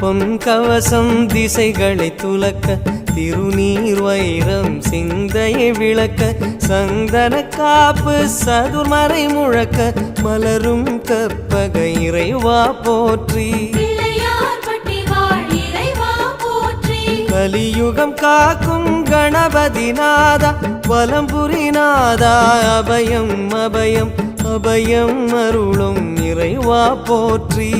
பொன் கவசம் திசைகளை துலக்க திருநீர் வைரம் சிந்தையை விளக்க சந்தன காப்பு சதுர்மறை முழக்க மலரும் கற்பக இறைவா போற்றி கலியுகம் காக்கும் கணபதி நாதா வலம்புரி நாதா அபயம் அபயம் அபயம் அருளும் இறைவா போற்றி